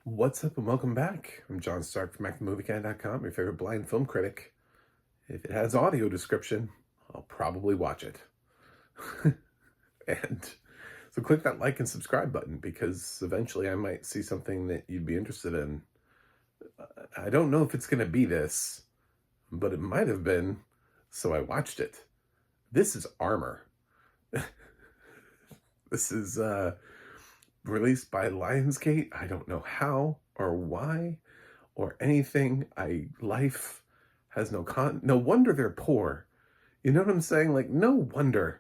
What's up and welcome back. I'm John Stark from ActTheMovieGuy.com, your favorite blind film critic. If it has audio description, I'll probably watch it. And so click that like and subscribe button because eventually I might see something that you'd be interested in. I don't know if it's going to be this, but it might have been, so I watched it. This is Armor. This is released by Lionsgate. I don't know how or why or anything. Life has no wonder they're poor. You know what I'm saying? Like, no wonder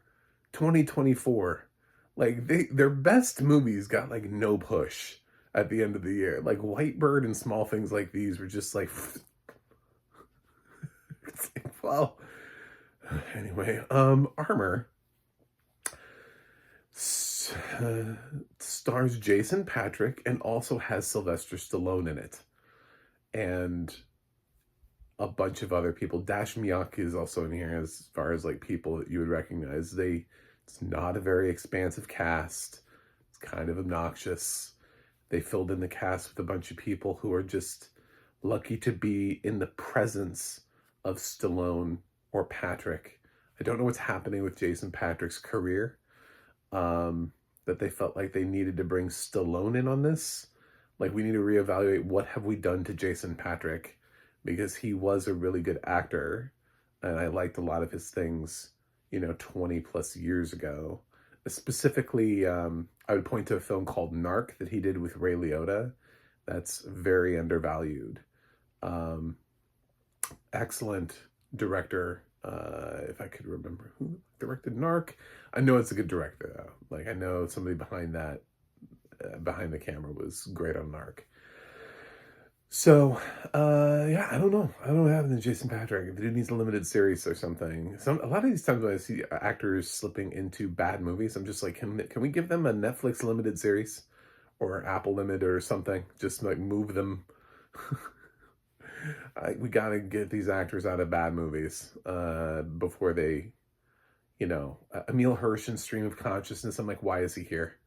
2024. Like their best movies got like no push at the end of the year. Like White Bird and small things like these were just like well, anyway, Armor stars Jason Patrick and also has Sylvester Stallone in it. And a bunch of other people. Dash Miyake is also in here as far as like people that you would recognize. It's not a very expansive cast. It's kind of obnoxious. They filled in the cast with a bunch of people who are just lucky to be in the presence of Stallone or Patrick. I don't know what's happening with Jason Patrick's career. That they felt like they needed to bring Stallone in on this. Like, we need to reevaluate what have we done to Jason Patrick, because he was a really good actor and I liked a lot of his things, 20 plus years ago. Specifically, I would point to a film called Narc that he did with Ray Liotta. That's very undervalued. Excellent director. If I could remember who directed Narc. I know it's a good director though. Like, I know somebody behind that, behind the camera was great on Narc. So, yeah, I don't know. I don't know what happened to Jason Patrick. If the dude needs a limited series or something. A lot of these times when I see actors slipping into bad movies, I'm just like, can we give them a Netflix limited series or Apple Limited or something? Just like move them. We gotta get these actors out of bad movies before they, Emil Hirsch in Stream of Consciousness. I'm like, why is he here?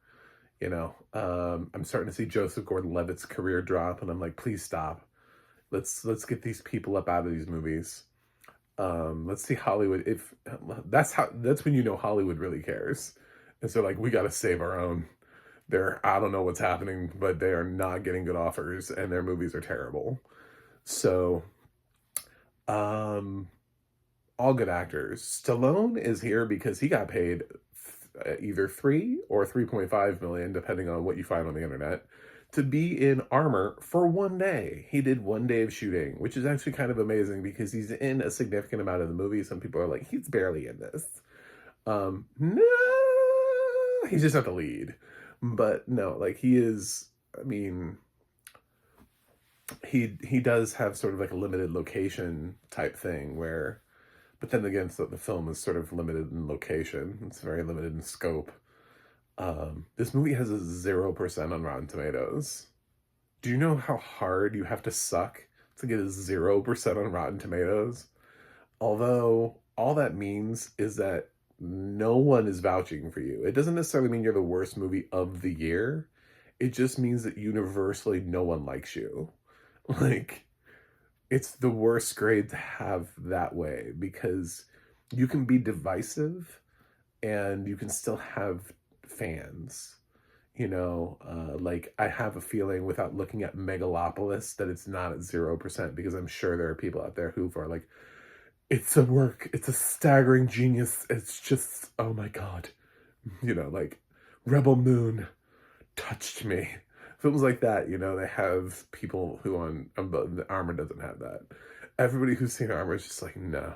I'm starting to see Joseph Gordon-Levitt's career drop, and I'm like, please stop. Let's get these people up out of these movies. Let's see Hollywood. If that's when you know Hollywood really cares. And so like, we got to save our own. I don't know what's happening, but they are not getting good offers, and their movies are terrible. So, all good actors. Stallone is here because he got paid either 3 or 3.5 million, depending on what you find on the internet, to be in Armor for one day. He did one day of shooting, which is actually kind of amazing because he's in a significant amount of the movie. Some people are like, he's barely in this. No, he's just not the lead. But no, like he is, I mean, he does have sort of like a limited location type thing where, but then again, so the film is sort of limited in location. It's very limited in scope. This movie has a 0% on Rotten Tomatoes. Do you know how hard you have to suck to get a 0% on Rotten Tomatoes? Although all that means is that no one is vouching for you. It doesn't necessarily mean you're the worst movie of the year. It just means that universally no one likes you. Like, it's the worst grade to have that way because you can be divisive and you can still have fans. Like, I have a feeling without looking at Megalopolis that it's not at 0% because I'm sure there are people out there who are like, it's a staggering genius. It's just, oh my God. Like Rebel Moon touched me. Films like that, they have people who but the Armor doesn't have that. Everybody who's seen Armor is just like, no,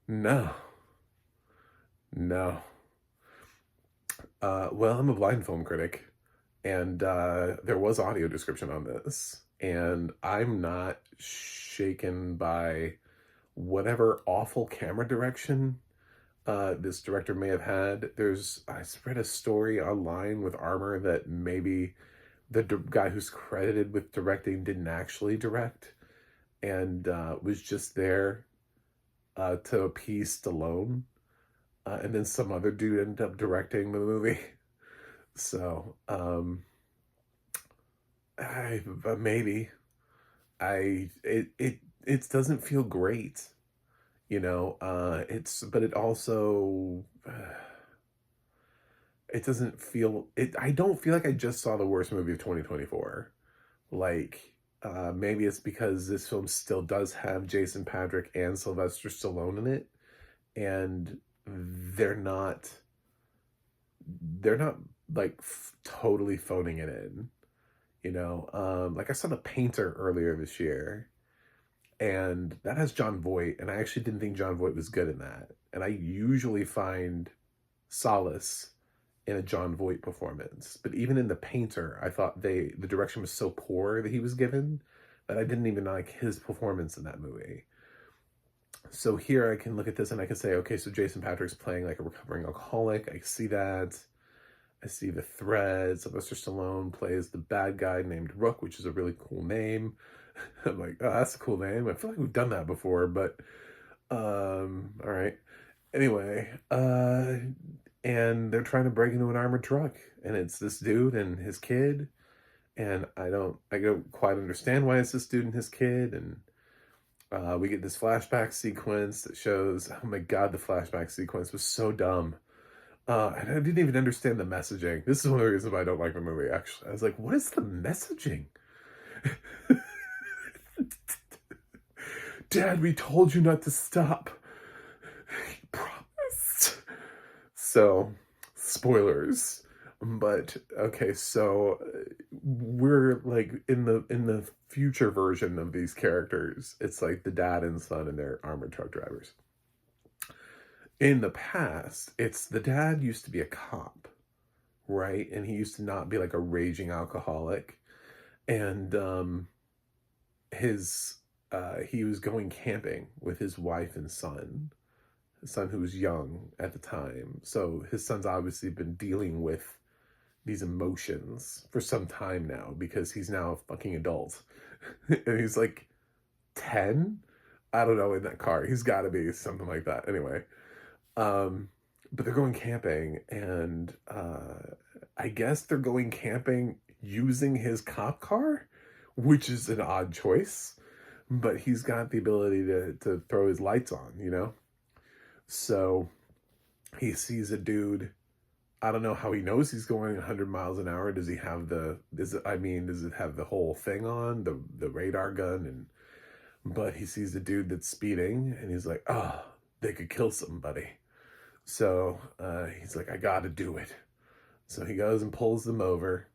no, no. Well, I'm a blind film critic, and there was audio description on this, and I'm not shaken by whatever awful camera direction this director may have had. I read a story online with Armor that maybe the guy who's credited with directing didn't actually direct and was just there to appease Stallone. And then some other dude ended up directing the movie. So, maybe it doesn't feel great, you know. It's but it also it doesn't feel it. I don't feel like I just saw the worst movie of 2024. Like, maybe it's because this film still does have Jason Patrick and Sylvester Stallone in it, and they're not they're not like totally phoning it in, you know. Like I saw The Painter earlier this year, and that has John Voight, and I actually didn't think John Voight was good in that. And I usually find solace in a John Voight performance, but even in The Painter, I thought the direction was so poor that he was given that I didn't even like his performance in that movie. So here I can look at this and I can say, okay, so Jason Patrick's playing like a recovering alcoholic. I see that. I see the thread. Sylvester Stallone plays the bad guy named Rook, which is a really cool name. I'm like, oh, that's a cool name. I feel like we've done that before, but all right. Anyway, and they're trying to break into an armored truck, and it's this dude and his kid, and I don't quite understand why it's this dude and his kid, and we get this flashback sequence that shows, oh my god, the flashback sequence was so dumb. And I didn't even understand the messaging. This is one of the reasons why I don't like the movie, actually. I was like, what is the messaging? Dad, we told you not to stop. He promised. So, spoilers. But okay, so we're like in the future version of these characters. It's like the dad and son and their armored truck drivers. In the past, it's the dad used to be a cop, right? And he used to not be like a raging alcoholic. And his he was going camping with his wife and son. His son who was young at the time. So his son's obviously been dealing with these emotions for some time now because he's now a fucking adult. And he's like 10? I don't know, in that car. He's got to be something like that. Anyway, but they're going camping, and I guess they're going camping using his cop car, which is an odd choice, but he's got the ability to throw his lights on, you know? So he sees a dude. I don't know how he knows he's going 100 miles an hour. Does he have does it have the whole thing on, the radar gun? But he sees a dude that's speeding, and he's like, oh, they could kill somebody. So he's like, I gotta do it. So he goes and pulls them over,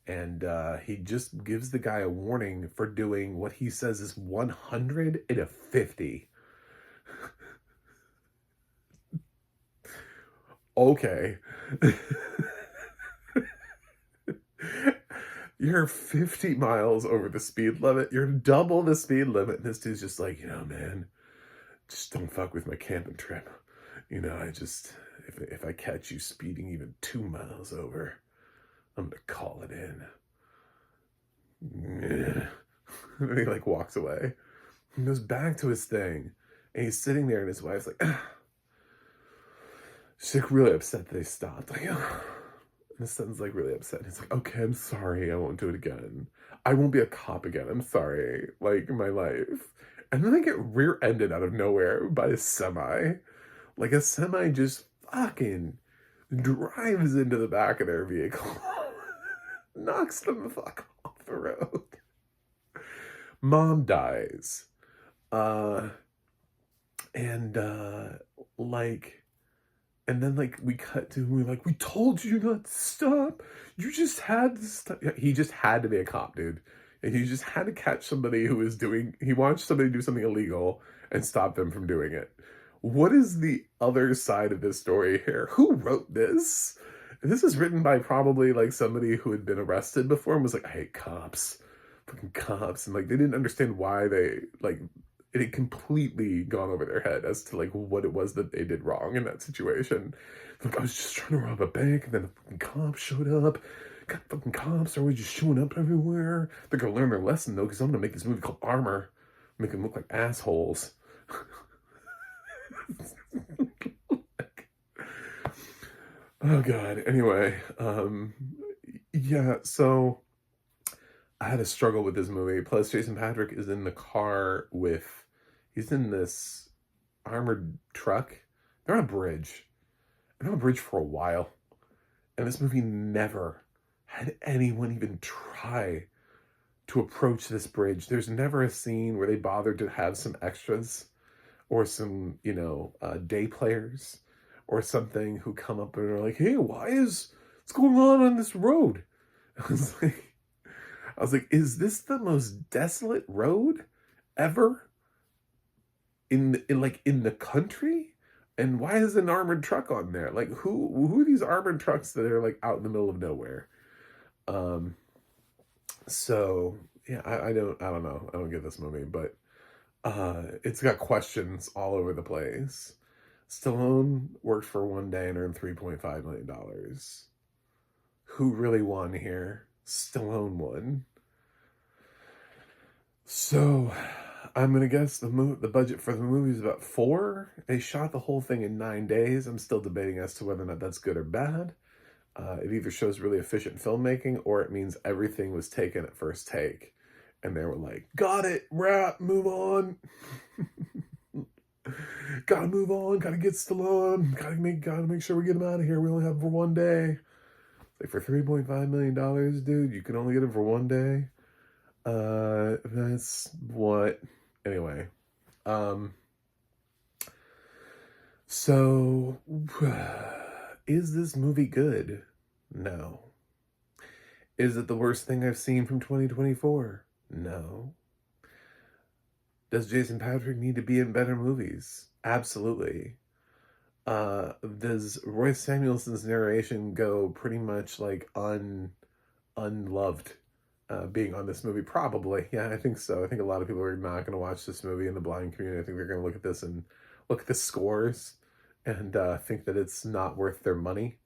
and he just gives the guy a warning for doing what he says is 100 in a 50. Okay. You're 50 miles over the speed limit. You're double the speed limit. And this dude's just like, man, just don't fuck with my camping trip. I just, if I catch you speeding even 2 miles over, I'm gonna call it in. And he like walks away. He goes back to his thing. And he's sitting there, and his wife's like, she's like really upset that they stopped. Like, and his son's like really upset. And he's like, okay, I'm sorry. I won't do it again. I won't be a cop again. I'm sorry. Like, my life. And then they get rear-ended out of nowhere by a semi. Like, a semi just fucking drives into the back of their vehicle. Knocks them the fuck off the road. Mom dies. And then, like, we cut to, we're like, we told you not to stop. You just had to stop. He just had to be a cop, dude. And he just had to catch somebody who was he watched somebody do something illegal and stop them from doing it. What is the other side of this story here? Who wrote this? This is written by probably, like, somebody who had been arrested before and was like, I hate cops. Fucking cops. And, like, they didn't understand why they, like, it had completely gone over their head as to, like, what it was that they did wrong in that situation. Like, I was just trying to rob a bank, and then the fucking cops showed up. God, fucking cops are always just showing up everywhere. They're gonna learn their lesson, though, because I'm gonna make this movie called Armor. Make them look like assholes. Oh, God. Anyway, yeah, so I had a struggle with this movie. Plus, Jason Patrick is in the car with, he's in this armored truck. They're on a bridge. They're on a bridge for a while. And this movie never had anyone even try to approach this bridge. There's never a scene where they bothered to have some extras or some, day players or something who come up and are like, hey, what's going on this road? I was like, is this the most desolate road ever in the country? And why is an armored truck on there? Like, who are these armored trucks that are like out in the middle of nowhere? So yeah, I don't know. I don't get this movie, but it's got questions all over the place. Stallone worked for one day and earned $3.5 million. Who really won here? Stallone won. So I'm gonna guess the budget for the movie is about 4. They shot the whole thing in 9 days. I'm still debating as to whether or not that's good or bad. It either shows really efficient filmmaking or it means everything was taken at first take. And they were like, got it, wrap, move on. Gotta move on, gotta get Stallone, gotta make sure we get him out of here. We only have him for one day. Like, for $3.5 million, dude, you can only get him for one day. That's what, anyway. So, is this movie good? No. Is it the worst thing I've seen from 2024? No. Does Jason Patrick need to be in better movies? Absolutely. Does Roy Samuelson's narration go pretty much like unloved being on this movie? Probably. Yeah, I think so. I think a lot of people are not going to watch this movie in the blind community. I think they're going to look at this and look at the scores and think that it's not worth their money.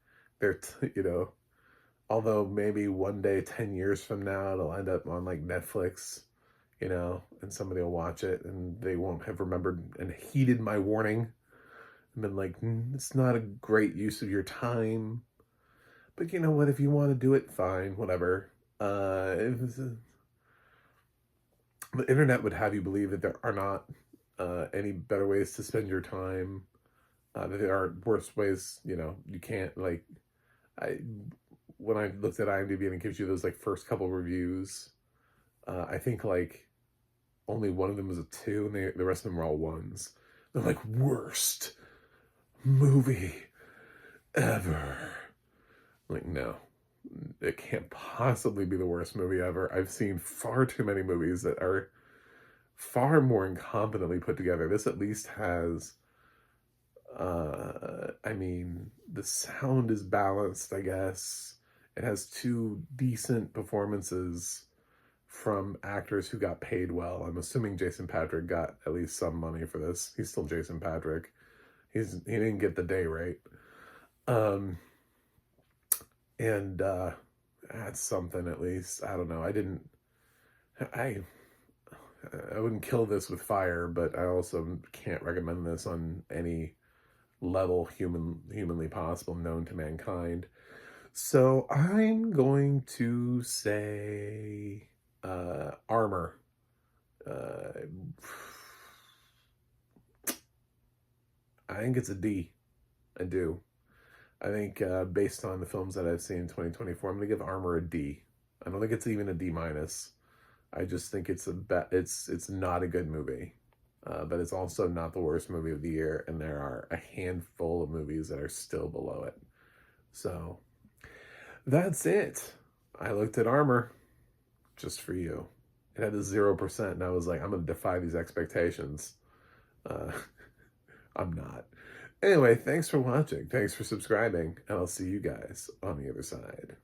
Although maybe one day, 10 years from now, it'll end up on like Netflix, and somebody will watch it and they won't have remembered and heeded my warning and been like, it's not a great use of your time. But you know what? If you want to do it, fine, whatever. The internet would have you believe that there are not any better ways to spend your time. That there are worse ways. You can't when I looked at IMDb and it gives you those like first couple reviews, I think like only one of them was a 2 and the rest of them were all 1s. They're like, worst movie ever. Like, no, it can't possibly be the worst movie ever. I've seen far too many movies that are far more incompetently put together. This at least has, the sound is balanced, I guess. It has 2 decent performances from actors who got paid well. I'm assuming Jason Patrick got at least some money for this. He's still Jason Patrick. He didn't get the day rate. And that's something at least. I don't know. I wouldn't kill this with fire, but I also can't recommend this on any level humanly possible known to mankind. So I'm going to say Armor. I think it's a D. I do. I think based on the films that I've seen in 2024, I'm going to give Armor a D. I don't think it's even a D minus. I just think it's it's not a good movie. But it's also not the worst movie of the year, and there are a handful of movies that are still below it. So that's it. I looked at Armor just for you. It had a 0%, and I was like, I'm going to defy these expectations. I'm not. Anyway, thanks for watching. Thanks for subscribing, and I'll see you guys on the other side.